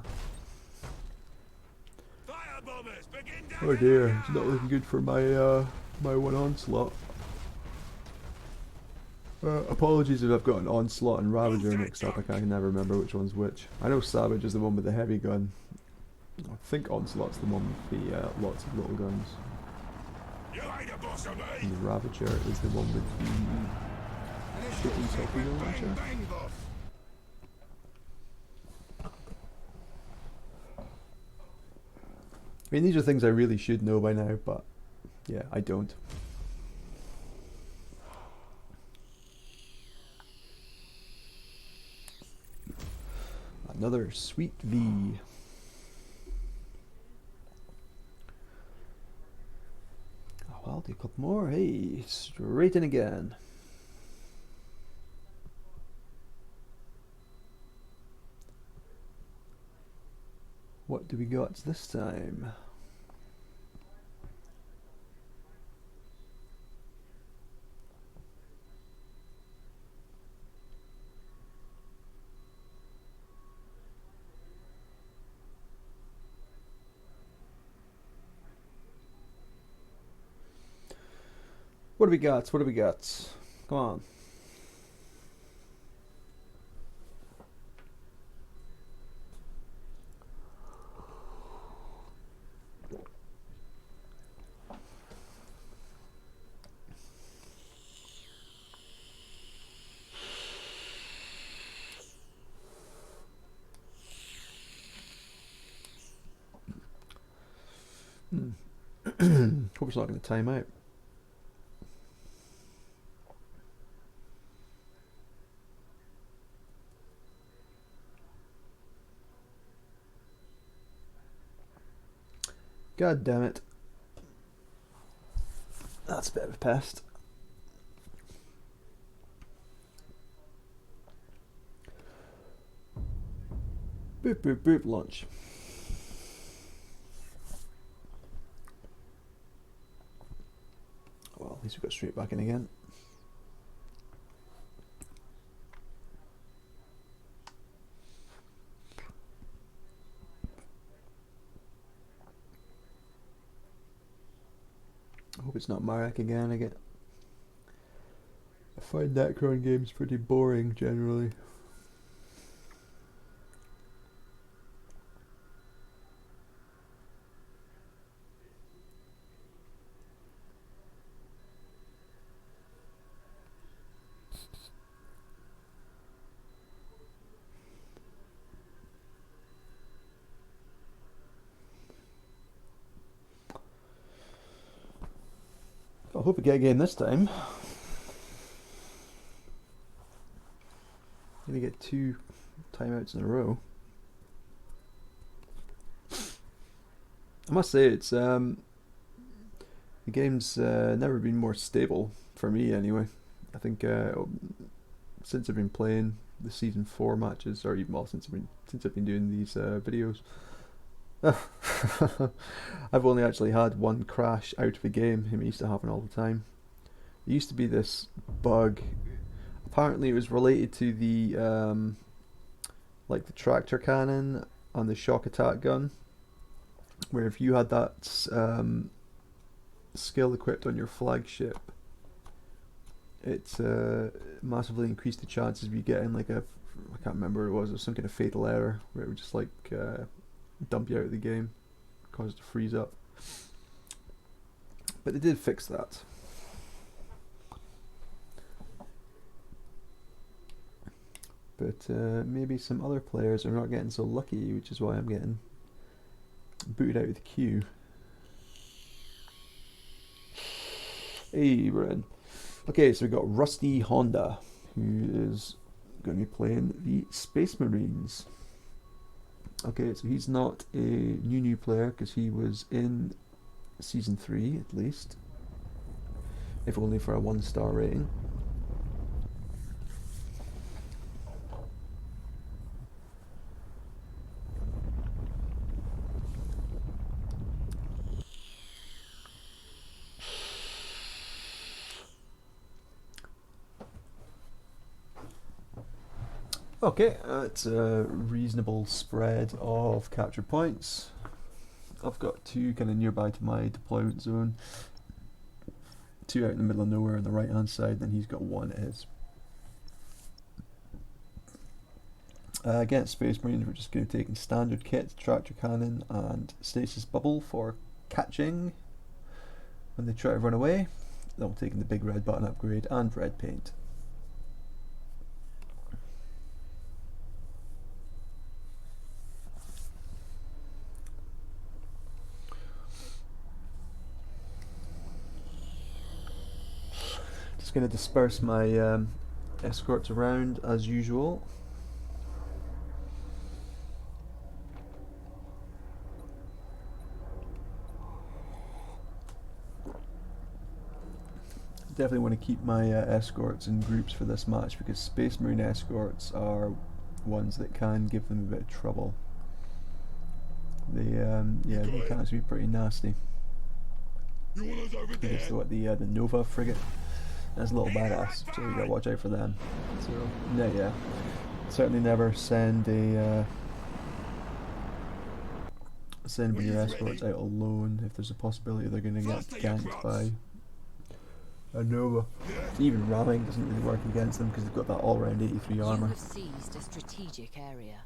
[SPEAKER 1] Oh dear, it's not looking good for my my one onslaught. Apologies if I've got an onslaught and Ravager mixed up. I can never remember which one's which. I know Savage is the one with the heavy gun. I think Onslaught's the one with the lots of little guns. And the Ravager is the one with the shooting torpedo launcher. I mean, these are things I really should know by now, but yeah, I don't. Another sweet V. Oh, I'll do a couple more. Hey, straight in again. What do we got this time? What do we got? What do we got? Come on. Hope it's not going to time out. God damn it. That's a bit of a pest. Boop boop boop, launch. Well, at least we got straight back in again. I hope it's not Marek again. I find Necron games pretty boring generally. I hope we get a game this time. I'm gonna get 2 timeouts in a row. I must say it's the game's never been more stable for me anyway. I think since I've been playing the season 4 matches, or even since I've been doing these videos. I've only actually had one crash out of a game. It used to happen all the time. There used to be this bug. Apparently, it was related to the like the tractor cannon and the shock attack gun, where if you had that skill equipped on your flagship, it massively increased the chances of you getting like I can't remember what it was some kind of fatal error where it would just like dump you out of the game, cause it to freeze up. But they did fix that. But maybe some other players are not getting so lucky, which is why I'm getting booted out of the queue. Hey, we're in. Okay, so we've got Rusty Honda, who is going to be playing the Space Marines. Okay, so he's not a new player because he was in season 3 at least, if only for a 1-star rating. Okay, it's a reasonable spread of capture points. I've got 2 kind of nearby to my deployment zone, 2 out in the middle of nowhere on the right hand side, and he's got 1 at his. Against Space Marines, we're just going to take in standard kit, tractor cannon and stasis bubble for catching when they try to run away. Then we'll take in the big red button upgrade and red paint. Just going to disperse my escorts around as usual. Definitely want to keep my escorts in groups for this match because Space Marine escorts are ones that can give them a bit of trouble. They they can actually be pretty nasty. I think it's what the Nova frigate. That's a little badass, so you gotta watch out for them. So yeah, certainly never send a send your escorts out alone if there's a possibility they're gonna get ganked by a Nova. Even ramming doesn't really work against them because they've got that all-round 83
[SPEAKER 3] You
[SPEAKER 1] armor.
[SPEAKER 3] have seized a strategic area.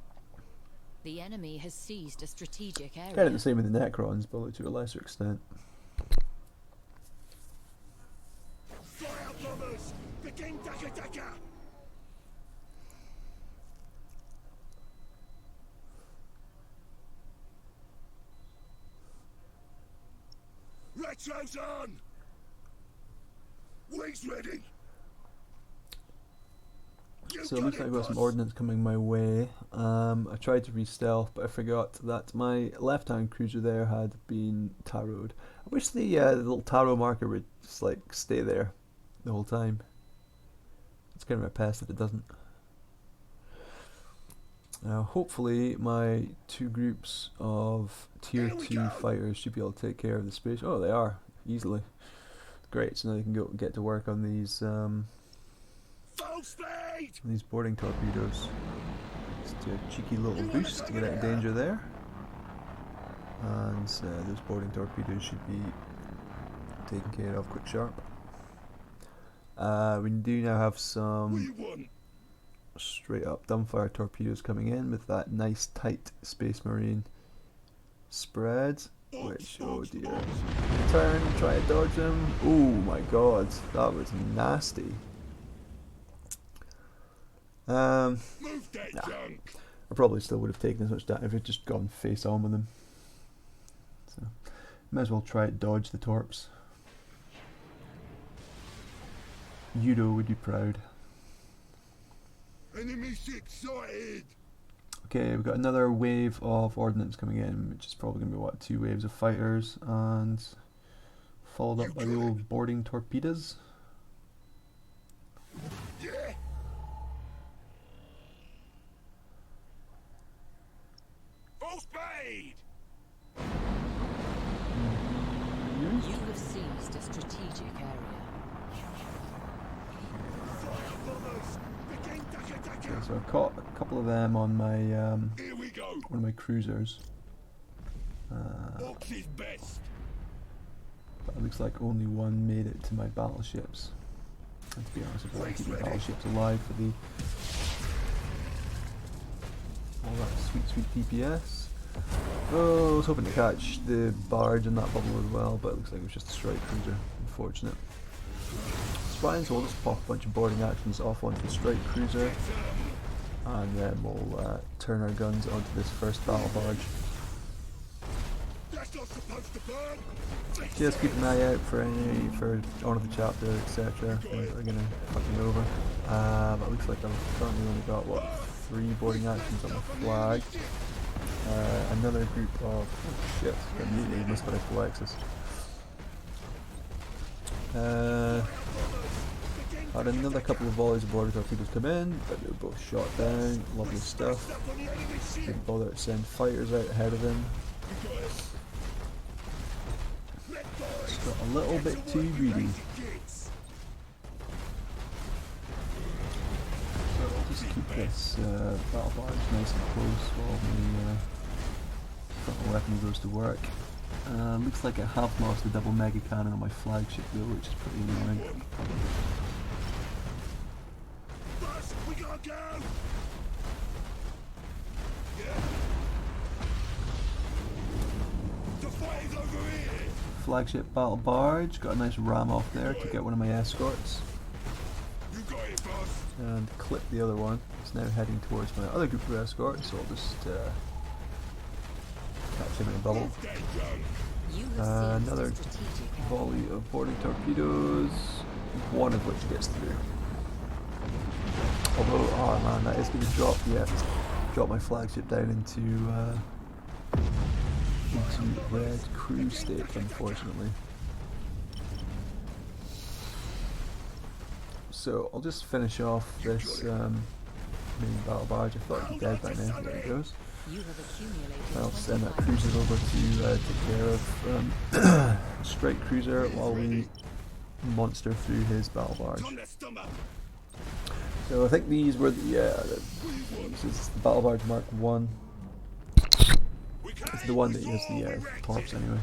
[SPEAKER 3] The enemy has seized a strategic area.
[SPEAKER 1] Kind of the same with the Necrons, but to a lesser extent.
[SPEAKER 2] Fire bombers! Begin Daka Daka! Retro's on! Wings ready!
[SPEAKER 1] So it looks like I've got some ordnance coming my way. I tried to re-stealth, but I forgot that my left-hand cruiser there had been tarrowed. I wish the little tarot marker would just like stay there the whole time. It's kind of a pest that it doesn't. Now hopefully my two groups of tier 2 fighters should be able to take care of the space. Oh, they are, easily. Great, so now they can get to work on these boarding torpedoes. Just do a cheeky little boost to get out of danger there. And those boarding torpedoes should be taken care of quick sharp. We do now have some straight up dumbfire torpedoes coming in with that nice tight Space Marine spread, which, oh dear, turn, try to dodge them. Oh my god, that was nasty. Nah, I probably still would have taken as much damage if I'd just gone face on with them. So, might as well try to dodge the torps. Yudo would be proud.
[SPEAKER 2] Enemy ship sighted!
[SPEAKER 1] Okay, we've got another wave of ordnance coming in, which is probably going to be, what, 2 waves of fighters, and followed up by the old boarding torpedoes.
[SPEAKER 2] Yeah! Full speed!
[SPEAKER 3] You have seized a strategic area.
[SPEAKER 2] Fire bombers! Begin Daka
[SPEAKER 1] Okay,
[SPEAKER 2] Daka!
[SPEAKER 1] so I've caught a couple of them on my
[SPEAKER 2] Here we go!
[SPEAKER 1] one of my cruisers.
[SPEAKER 2] Box is best!
[SPEAKER 1] But it looks like only one made it to my battleships. And to be honest, I'd like to keep my battleships alive for the all that sweet DPS. Oh, I was hoping to catch the barge in that bubble as well, but it looks like it was just a strike cruiser. Unfortunate. It's fine, so we'll just pop a bunch of boarding actions off onto the strike cruiser, and then we'll turn our guns onto this first battle barge.
[SPEAKER 2] That's not supposed to burn!
[SPEAKER 1] Just keep an eye out for Honor the Chapter, etc. Things that are going to fuck me over. But it looks like I've currently only got, what, 3 boarding actions on the flag. Another group of, oh shit, got immediately misconnected to Lexus. Had another couple of volleys of boarding torpedoes come in, but they were both shot down. Lovely stuff. Didn't bother to send fighters out ahead of them. Just got a little bit too greedy. So I'll just keep this battle barge nice and close while the frontal weapon goes to work. Looks like I have lost a double mega cannon on my flagship though, which is pretty annoying.
[SPEAKER 2] We gotta go! The fighting's over here!
[SPEAKER 1] Flagship battle barge, got a nice ram off there to get one of my escorts.
[SPEAKER 2] You got it, boss!
[SPEAKER 1] And clip the other one. It's now heading towards my other group of escorts, so I'll just catch him in a bubble.
[SPEAKER 3] You have seized
[SPEAKER 1] Another
[SPEAKER 3] a strategic area.
[SPEAKER 1] volley of boarding torpedoes, one of which gets through. Although, oh man, that is going to drop, yeah, drop my flagship down into red crew state, unfortunately. So I'll just finish off this main battle barge. I thought it'd be dead by now. There it goes.
[SPEAKER 3] You have accumulated
[SPEAKER 1] I'll send that
[SPEAKER 3] 25
[SPEAKER 1] cruiser over to take care of strike cruiser while we monster through his battle barge. So I think these were this is the battle barge Mark 1. It's the one that has the torps anyway.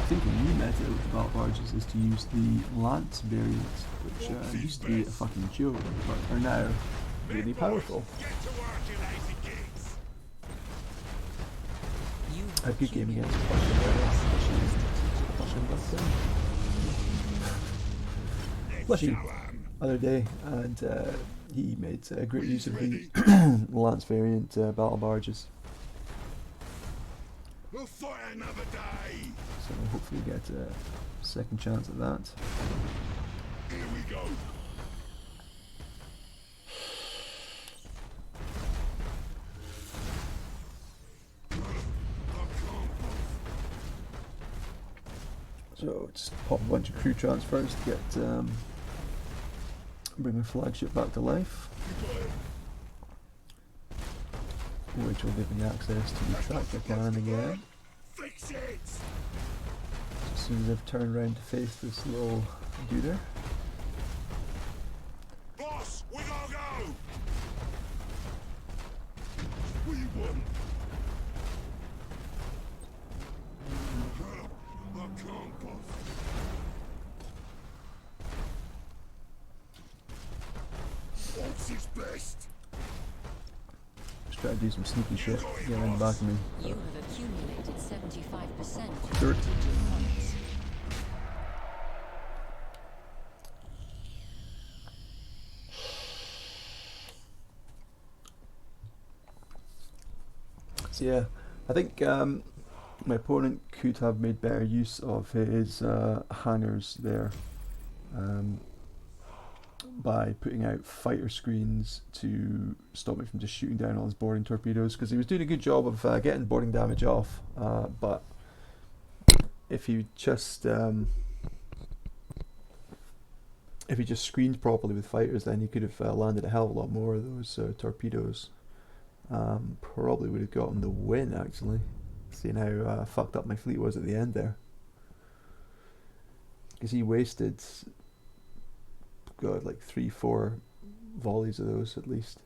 [SPEAKER 1] think a new meta with battle barges is to use the Lance variant, which used to be a fucking joke, but are now really powerful.
[SPEAKER 2] Get to work, you lazy geeks.
[SPEAKER 3] You
[SPEAKER 1] A good game against Flushy other day, and he made great use of the Lance variant battle barges.
[SPEAKER 2] We'll fight another day.
[SPEAKER 1] So hopefully get a second chance at that.
[SPEAKER 2] Here we go.
[SPEAKER 1] So just pop a bunch of crew transfers to get bring the flagship back to life, which will give me access to the tractor cannon again.
[SPEAKER 2] Fix it.
[SPEAKER 1] As soon as I've turned around to face this little duder.
[SPEAKER 2] Boss, we gotta go. What do you want? I can't, boss. What's his best?
[SPEAKER 1] Just try to do some sneaky shit, get around the back of me.
[SPEAKER 3] You have accumulated 75%
[SPEAKER 1] Dirt.
[SPEAKER 3] strategic points.
[SPEAKER 1] So yeah, I think my opponent could have made better use of his hangars there by putting out fighter screens to stop me from just shooting down all his boarding torpedoes, because he was doing a good job of getting boarding damage off, but if he just screened properly with fighters, then he could have landed a hell of a lot more of those torpedoes. Probably would have gotten the win, actually, seeing how fucked up my fleet was at the end there. Because he wasted, God, like 3-4 volleys of those at least.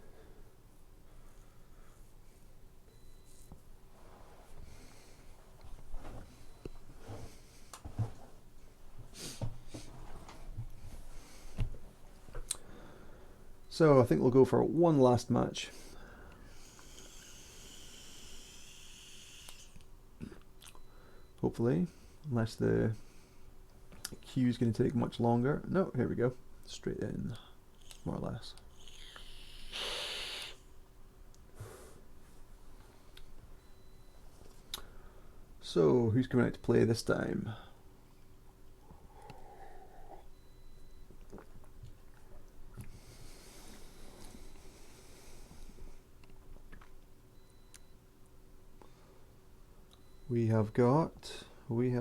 [SPEAKER 1] So I think we'll go for one last match. Hopefully, unless the queue is going to take much longer. No, here we go. Straight in, more or less. So, who's coming out to play this time? We have got. We've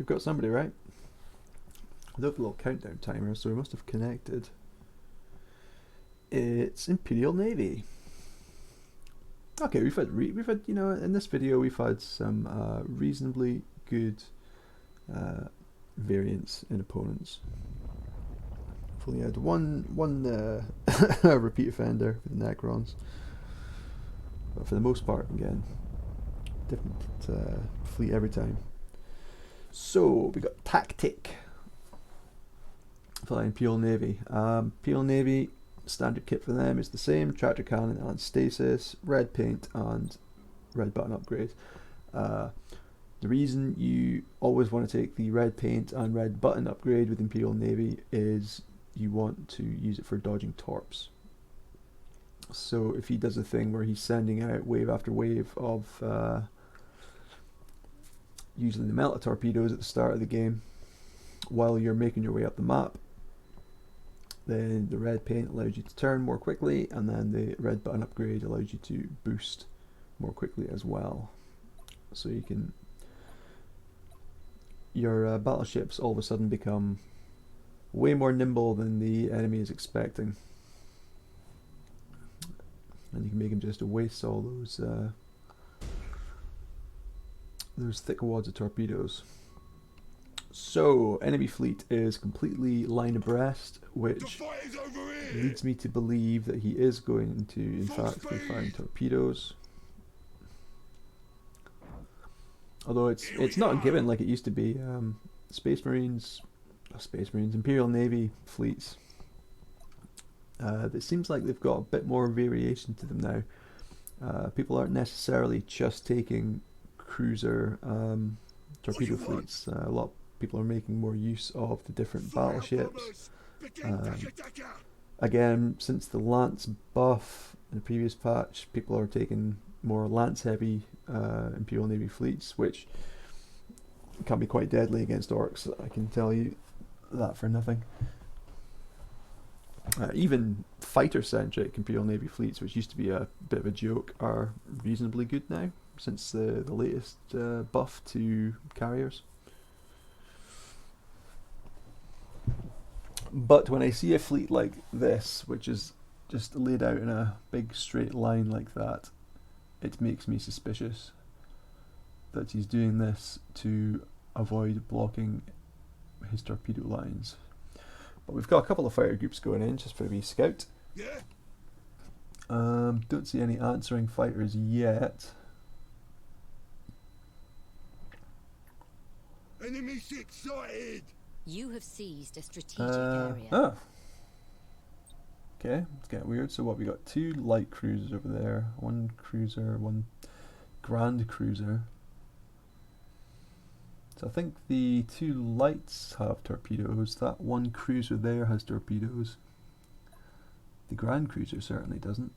[SPEAKER 1] got somebody, right? I have a little countdown timer, so we must have connected. It's Imperial Navy. Okay, we've had you know, in this video we've had some reasonably good variants in opponents. We've only had one repeat offender with the Necrons, but for the most part, again, different fleet every time. So we got Tactic for the Imperial Navy. Imperial Navy standard kit for them is the same: tractor cannon and stasis, red paint and red button upgrade. The reason you always want to take the red paint and red button upgrade with Imperial Navy is you want to use it for dodging torps. So if he does a thing where he's sending out wave after wave of usually the melta torpedoes at the start of the game while you're making your way up the map, then the red paint allows you to turn more quickly, and then the red button upgrade allows you to boost more quickly as well. So you can, your battleships all of a sudden become way more nimble than the enemy is expecting, and you can make them just waste all those thick wads of torpedoes. So, enemy fleet is completely line abreast,
[SPEAKER 2] The
[SPEAKER 1] which
[SPEAKER 2] fight is over here.
[SPEAKER 1] leads me to believe that he is going to, in fact, be firing torpedoes. Although it's not a given like it used to be. Space Marines, Imperial Navy fleets. It seems like they've got a bit more variation to them now. People aren't necessarily just taking cruiser torpedo fleets. A lot of people are making more use of the different battleships. Again, since the Lance buff in the previous patch, people are taking more Lance-heavy Imperial Navy fleets, which can be quite deadly against orcs. I can tell you that for nothing. Even fighter-centric Imperial Navy fleets, which used to be a bit of a joke, are reasonably good now, since the latest buff to carriers. But when I see a fleet like this, which is just laid out in a big straight line like that, it makes me suspicious that he's doing this to avoid blocking his torpedo lines. But we've got a couple of fighter groups going in just for a wee scout.
[SPEAKER 2] Yeah.
[SPEAKER 1] Don't see any answering fighters yet.
[SPEAKER 2] Enemy six sighted.
[SPEAKER 3] You have seized a strategic area.
[SPEAKER 1] Oh. Okay, it's getting weird. So what, we got 2 light cruisers over there, 1 cruiser, 1 grand cruiser. So I think the 2 lights have torpedoes. That 1 cruiser there has torpedoes. The grand cruiser certainly doesn't.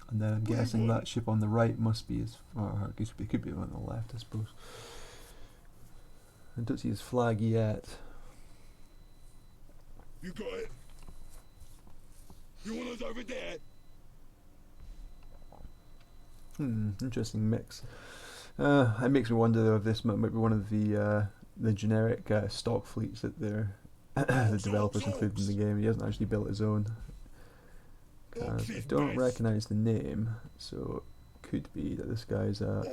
[SPEAKER 1] And then I'm guessing that ship on the right must be his, or it could be on the left, I suppose. I don't see his flag yet.
[SPEAKER 2] You got it. You want us over there?
[SPEAKER 1] Interesting mix. It makes me wonder though if this might be one of the generic stock fleets that they're the developers included in the game. He hasn't actually built his own. I don't recognise the name, so it could be that this guy's a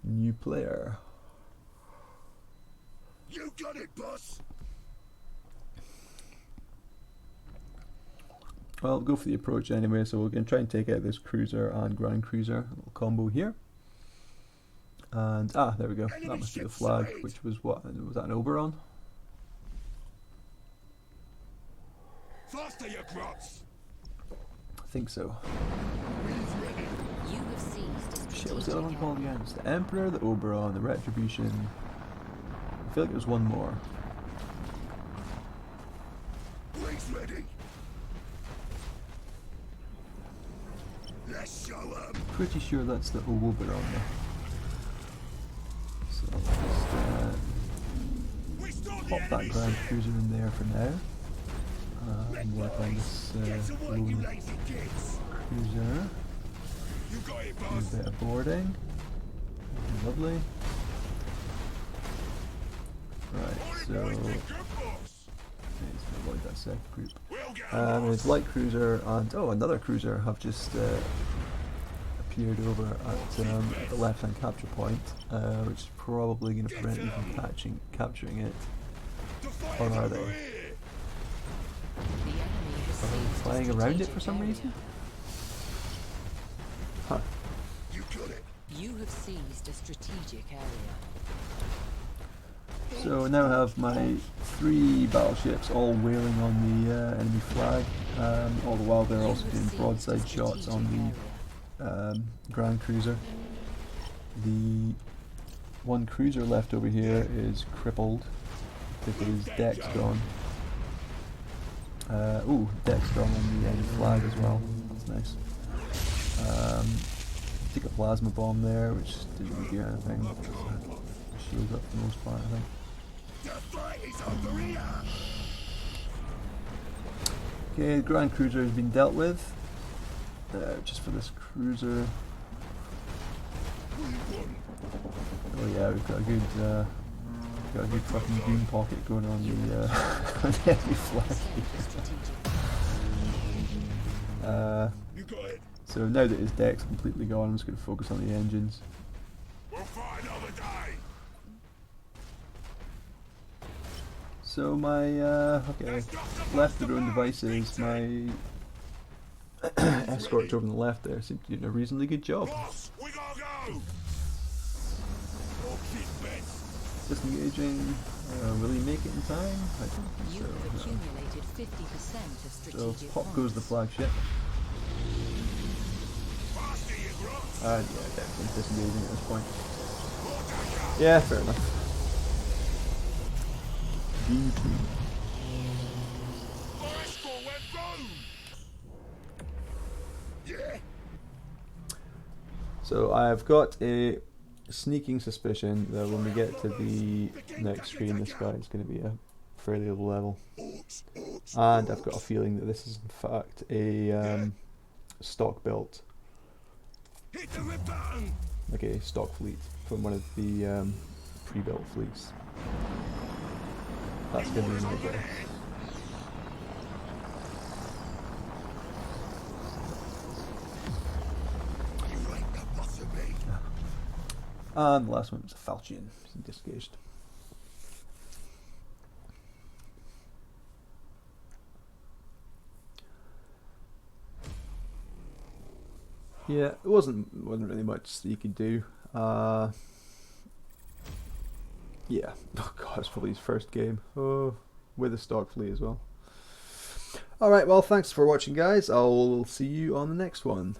[SPEAKER 1] new player.
[SPEAKER 2] You got it, boss.
[SPEAKER 1] Well, go for the approach anyway, so we're going to try and take out this cruiser and grand cruiser. A little combo here. And, there we go. That must be the flag, which was what? Was that an Oberon?
[SPEAKER 2] Faster, you grots.
[SPEAKER 1] I think so.
[SPEAKER 3] You have seized a
[SPEAKER 1] Shit, what's the other one
[SPEAKER 3] strategic
[SPEAKER 1] called
[SPEAKER 3] area.
[SPEAKER 1] again? It's the Emperor, the Oberon, the Retribution. I feel like there's one more.
[SPEAKER 2] Wings ready. Let's show 'em.
[SPEAKER 1] Pretty sure that's the Oberon there. So
[SPEAKER 2] We
[SPEAKER 1] just
[SPEAKER 2] stole the
[SPEAKER 1] pop that
[SPEAKER 2] enemy
[SPEAKER 1] grand
[SPEAKER 2] ship.
[SPEAKER 1] cruiser in there for now. And work on this
[SPEAKER 2] Get to work, you
[SPEAKER 1] lone
[SPEAKER 2] lazy kids.
[SPEAKER 1] cruiser.
[SPEAKER 2] You got it,
[SPEAKER 1] Do
[SPEAKER 2] boss.
[SPEAKER 1] a bit of boarding. Lovely. Right, so
[SPEAKER 2] Good boss.
[SPEAKER 1] let's avoid that second group.
[SPEAKER 2] We'll get 'em,
[SPEAKER 1] His
[SPEAKER 2] boss.
[SPEAKER 1] light cruiser and another cruiser have just appeared over at the left-hand capture point, which is probably going to prevent you from capturing it.
[SPEAKER 2] The fight
[SPEAKER 1] Or
[SPEAKER 2] is
[SPEAKER 1] are
[SPEAKER 2] over
[SPEAKER 1] they?
[SPEAKER 2] here.
[SPEAKER 3] The enemy has
[SPEAKER 1] Are they
[SPEAKER 3] seized a
[SPEAKER 1] flying around it for
[SPEAKER 3] strategic
[SPEAKER 1] some
[SPEAKER 3] area.
[SPEAKER 1] reason? Huh.
[SPEAKER 2] You got it.
[SPEAKER 3] You have seized a strategic area.
[SPEAKER 1] So I now have my 3 battleships all wailing on the enemy flag, all the while they're
[SPEAKER 3] You
[SPEAKER 1] also
[SPEAKER 3] have
[SPEAKER 1] doing
[SPEAKER 3] seized a
[SPEAKER 1] broadside shots on
[SPEAKER 3] strategic
[SPEAKER 1] the
[SPEAKER 3] area.
[SPEAKER 1] Grand Cruiser. The 1 cruiser left over here is crippled because his deck's gone. Deck's gone on the enemy flag as well. That's nice. Take a plasma bomb there, which didn't really do anything. Shield up for the most part, I think.
[SPEAKER 2] The fight is over here.
[SPEAKER 1] Okay, the Grand Cruiser has been dealt with. Just for this cruiser. Oh yeah, we've got a good fucking goon pocket going on the on the enemy flag.
[SPEAKER 2] You got it.
[SPEAKER 1] So now that his deck's completely gone, I'm just going to focus on the engines.
[SPEAKER 2] We'll fight another day.
[SPEAKER 1] So my okay, left of their own devices, my escorts over on the left there seem to be doing a reasonably good job.
[SPEAKER 2] Boss, we gotta go.
[SPEAKER 1] Disengaging, will he make it in time? I don't think
[SPEAKER 3] You've
[SPEAKER 1] so.
[SPEAKER 3] accumulated 50% of
[SPEAKER 1] So
[SPEAKER 3] strategic
[SPEAKER 1] pop goes the
[SPEAKER 3] points.
[SPEAKER 1] flagship.
[SPEAKER 2] Faster, you grot.
[SPEAKER 1] Yeah, definitely disengaging at this point. Yeah, fair enough. GG.
[SPEAKER 2] Escort went through. Yeah.
[SPEAKER 1] So I've got a sneaking suspicion that when we get to the next screen, this guy is going to be a fairly low level. And I've got a feeling that this is in fact a stock built,
[SPEAKER 2] Hit the rip button.
[SPEAKER 1] like a stock fleet from one of the pre-built fleets. That's going to be my guess.
[SPEAKER 2] You ain't the boss of me.
[SPEAKER 1] And the last one was a Falchion, disengaged. Yeah, it wasn't really much that you could do. Yeah, oh god, it's probably his first game. Oh, with a stock fleet as well. Alright, well, thanks for watching, guys. I'll see you on the next one.